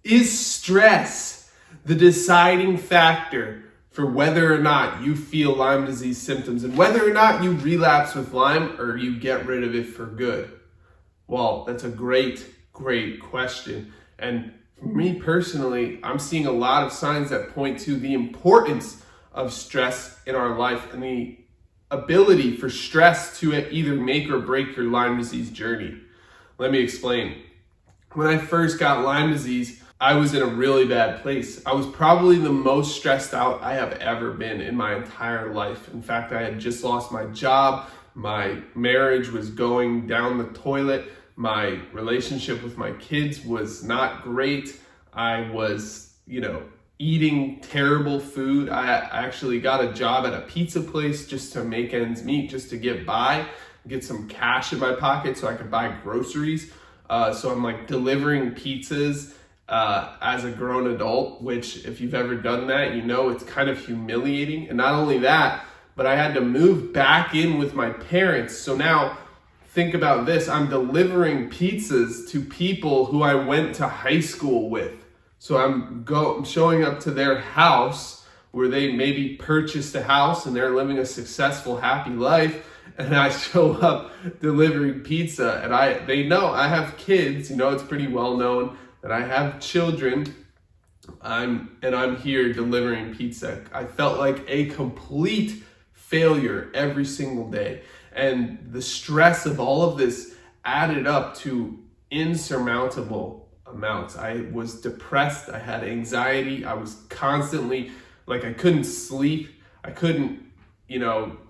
Is stress the deciding factor for whether or not you feel Lyme disease symptoms and whether or not you relapse with Lyme or you get rid of it for good? Well, that's a great question. And for me personally, I'm seeing a lot of signs that point to the importance of stress in our life and the ability for stress to either make or break your Lyme disease journey. Let me explain. When I first got Lyme disease, I was in a really bad place. I was probably the most stressed out I have ever been in my entire life. In fact, I had just lost my job. My marriage was going down the toilet. My relationship with my kids was not great. I was, eating terrible food. I actually got a job at a pizza place just to make ends meet, just to get by, get some cash in my pocket so I could buy groceries. So I'm like delivering pizzas as a grown adult, which if you've ever done that, it's kind of humiliating. And not only that, but I had to move back in with my parents. So now think about this. I'm delivering pizzas to people who I went to high school with. So I'm showing up to their house where they maybe purchased a house and they're living a successful, happy life. And I show up delivering pizza, and they know I have kids. It's pretty well known that I have children. I'm here delivering pizza. I felt like a complete failure every single day. And the stress of all of this added up to insurmountable amounts. I was depressed. I had anxiety. I was constantly I couldn't sleep. I couldn't,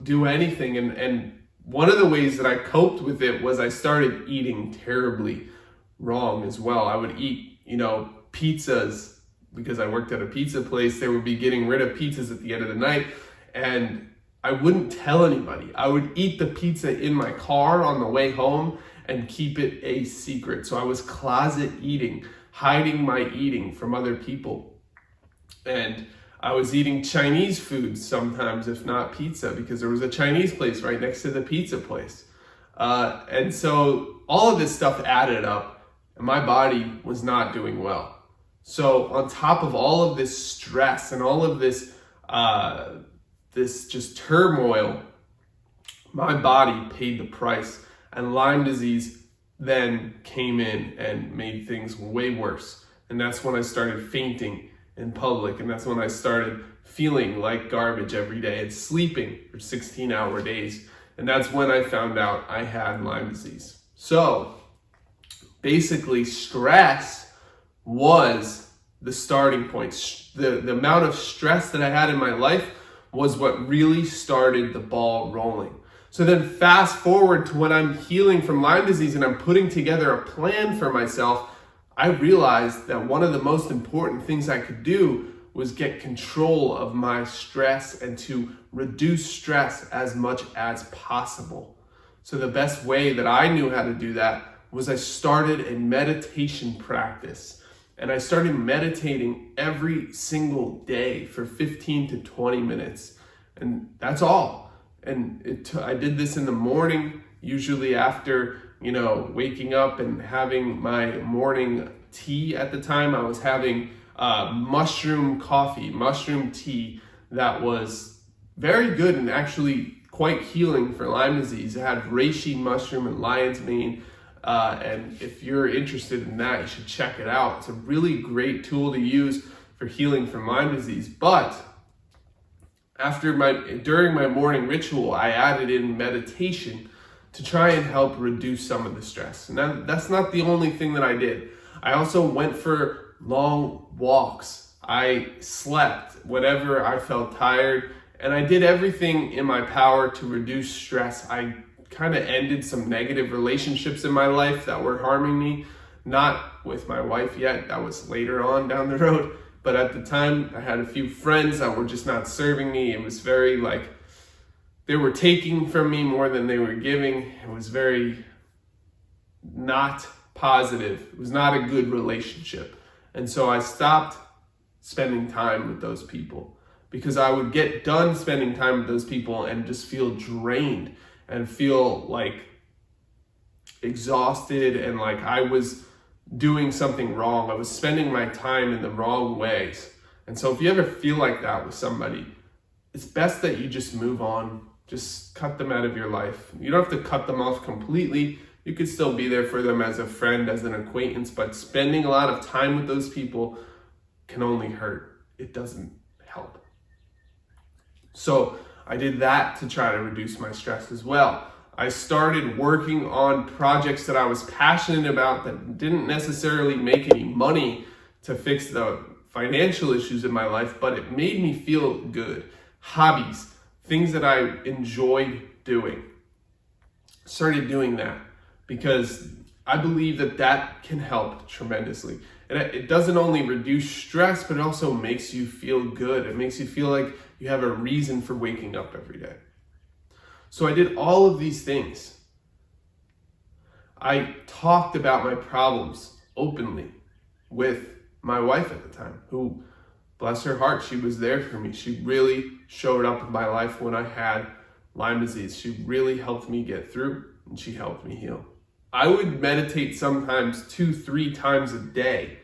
do anything. And one of the ways that I coped with it was I started eating terribly wrong as well. I would eat, pizzas because I worked at a pizza place. They would be getting rid of pizzas at the end of the night, and I wouldn't tell anybody. I would eat the pizza in my car on the way home and keep it a secret. So I was closet eating, hiding my eating from other people. And I was eating Chinese food sometimes, if not pizza, because there was a Chinese place right next to the pizza place. And so all of this stuff added up, and my body was not doing well. So on top of all of this stress and all of this just turmoil, my body paid the price, and Lyme disease then came in and made things way worse. And that's when I started fainting in public, and that's when I started feeling like garbage every day and sleeping for 16-hour days. And that's when I found out I had Lyme disease. So basically, stress was the starting point. The amount of stress that I had in my life was what really started the ball rolling. So then fast forward to when I'm healing from Lyme disease and I'm putting together a plan for myself, I realized that one of the most important things I could do was get control of my stress and to reduce stress as much as possible. So the best way that I knew how to do that was I started a meditation practice. And I started meditating every single day for 15 to 20 minutes. And that's all. And I did this in the morning, usually after, waking up and having my morning tea. At the time, I was having mushroom tea that was very good and actually quite healing for Lyme disease. It had reishi mushroom and lion's mane. And if you're interested in that, you should check it out. It's a really great tool to use for healing from Lyme disease. But during my morning ritual, I added in meditation to try and help reduce some of the stress. And that's not the only thing that I did. I also went for long walks. I slept whenever I felt tired, and I did everything in my power to reduce stress. I kind of ended some negative relationships in my life that were harming me. Not with my wife yet, that was later on down the road. But at the time, I had a few friends that were just not serving me. It was very they were taking from me more than they were giving. It was very not positive. It was not a good relationship. And so I stopped spending time with those people because I would get done spending time with those people and just feel drained and feel exhausted and I was doing something wrong. I was spending my time in the wrong ways. And so if you ever feel like that with somebody, it's best that you just move on. Just cut them out of your life. You don't have to cut them off completely. You could still be there for them as a friend, as an acquaintance, but spending a lot of time with those people can only hurt. It doesn't help. So I did that to try to reduce my stress as well. I started working on projects that I was passionate about that didn't necessarily make any money to fix the financial issues in my life, but it made me feel good. Hobbies, things that I enjoyed doing. Started doing that because I believe that that can help tremendously. And it doesn't only reduce stress, but it also makes you feel good. It makes you feel like you have a reason for waking up every day. So I did all of these things. I talked about my problems openly with my wife at the time, who, bless her heart, she was there for me. She really showed up in my life when I had Lyme disease. She really helped me get through, and she helped me heal. I would meditate sometimes 2-3 times a day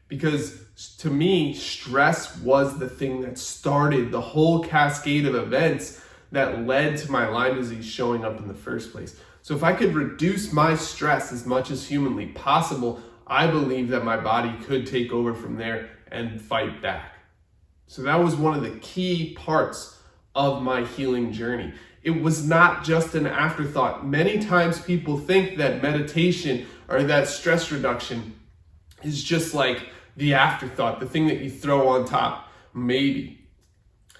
because to me, stress was the thing that started the whole cascade of events that led to my Lyme disease showing up in the first place. So if I could reduce my stress as much as humanly possible, I believe that my body could take over from there and fight back. So that was one of the key parts of my healing journey. It was not just an afterthought. Many times people think that meditation or that stress reduction is just like the afterthought, the thing that you throw on top, maybe.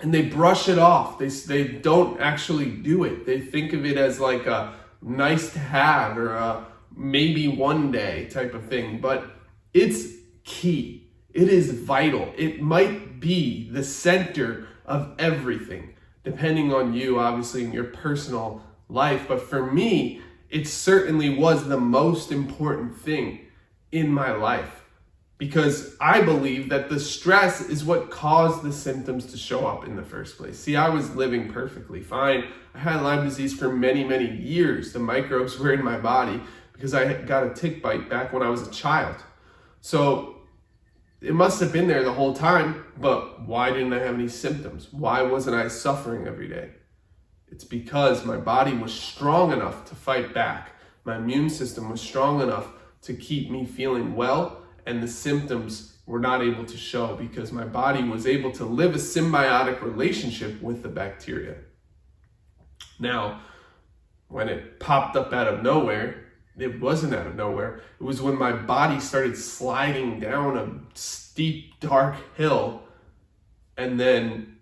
And they brush it off. They don't actually do it. They think of it as like a nice to have or a maybe one day type of thing. But it's key. It is vital. It might be the center of everything, depending on you, obviously, in your personal life. But for me, it certainly was the most important thing in my life. Because I believe that the stress is what caused the symptoms to show up in the first place. See, I was living perfectly fine. I had Lyme disease for many, many years. The microbes were in my body because I got a tick bite back when I was a child. So it must have been there the whole time, but why didn't I have any symptoms? Why wasn't I suffering every day? It's because my body was strong enough to fight back. My immune system was strong enough to keep me feeling well, and the symptoms were not able to show because my body was able to live a symbiotic relationship with the bacteria. Now, when it popped up out of nowhere, it wasn't out of nowhere. It was when my body started sliding down a steep, dark hill, and then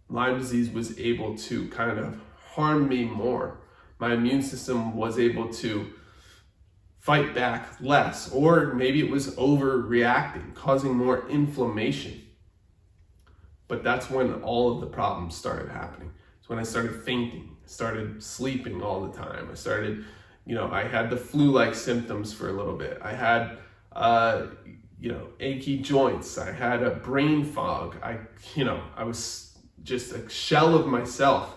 Lyme disease was able to kind of harm me more. My immune system was able to fight back less, or maybe it was overreacting, causing more inflammation. But that's when all of the problems started happening. It's when I started fainting, started sleeping all the time. I started, I had the flu-like symptoms for a little bit. I had, achy joints. I had a brain fog. I was just a shell of myself.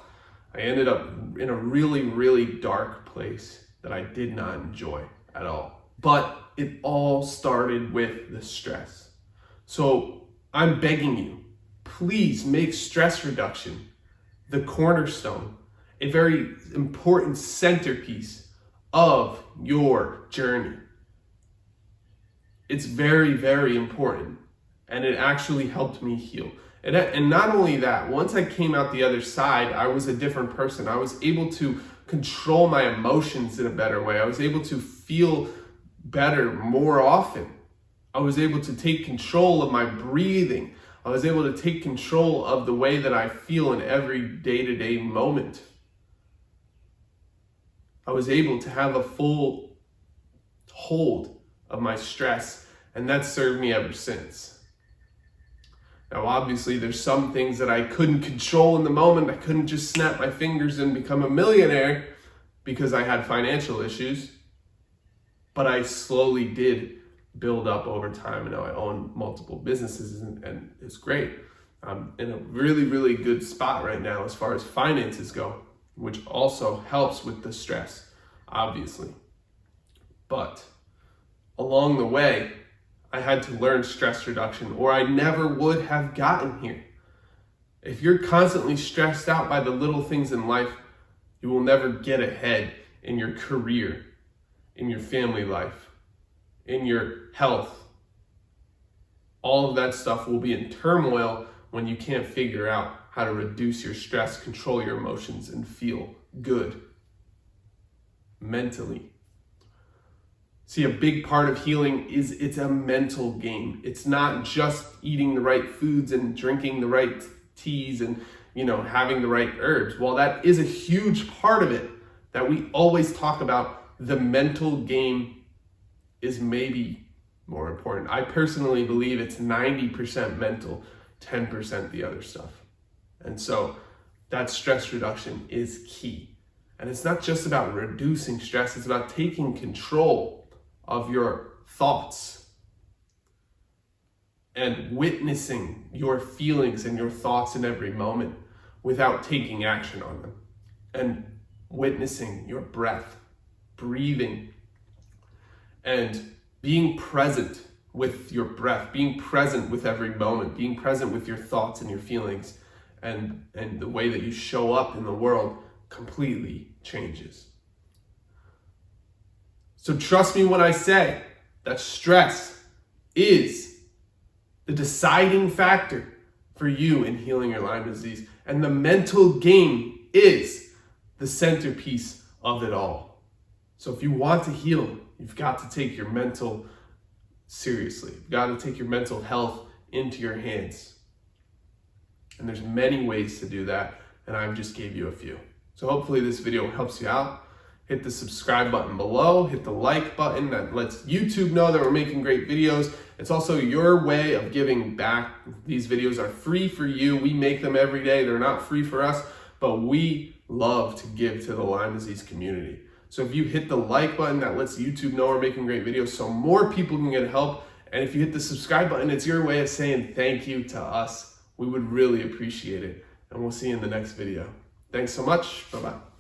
I ended up in a really, really dark place that I did not enjoy at all. But it all started with the stress. So I'm begging you, please make stress reduction the cornerstone, a very important centerpiece of your journey. It's very, very important, and it actually helped me heal. And not only that, once I came out the other side, I was a different person. I was able to control my emotions in a better way. I was able to feel better more often. I was able to take control of my breathing. I was able to take control of the way that I feel in every day-to-day moment. I was able to have a full hold of my stress, and that's served me ever since. Now, obviously, there's some things that I couldn't control in the moment. I couldn't just snap my fingers and become a millionaire because I had financial issues. But I slowly did build up over time, and now I own multiple businesses, and it's great. I'm in a really, really good spot right now as far as finances go, which also helps with the stress, obviously. But along the way, I had to learn stress reduction, or I never would have gotten here. If you're constantly stressed out by the little things in life, you will never get ahead in your career, in your family life, in your health. All of that stuff will be in turmoil when you can't figure out how to reduce your stress, control your emotions, and feel good mentally. See, a big part of healing is it's a mental game. It's not just eating the right foods and drinking the right teas and, having the right herbs. While that is a huge part of it that we always talk about, the mental game is maybe more important. I personally believe it's 90% mental, 10% the other stuff. And so that stress reduction is key. And it's not just about reducing stress, it's about taking control of your thoughts and witnessing your feelings and your thoughts in every moment without taking action on them, and witnessing your breath, breathing, and being present with your breath, being present with every moment, being present with your thoughts and your feelings, and the way that you show up in the world completely changes. So trust me when I say that stress is the deciding factor for you in healing your Lyme disease. And the mental game is the centerpiece of it all. So if you want to heal, you've got to take your mental seriously. You've got to take your mental health into your hands. And there's many ways to do that, and I've just gave you a few. So hopefully this video helps you out. Hit the subscribe button below, hit the like button that lets YouTube know that we're making great videos. It's also your way of giving back. These videos are free for you. We make them every day. They're not free for us, but we love to give to the Lyme disease community. So if you hit the like button, that lets YouTube know we're making great videos so more people can get help. And if you hit the subscribe button, it's your way of saying thank you to us. We would really appreciate it. And we'll see you in the next video. Thanks so much. Bye-bye.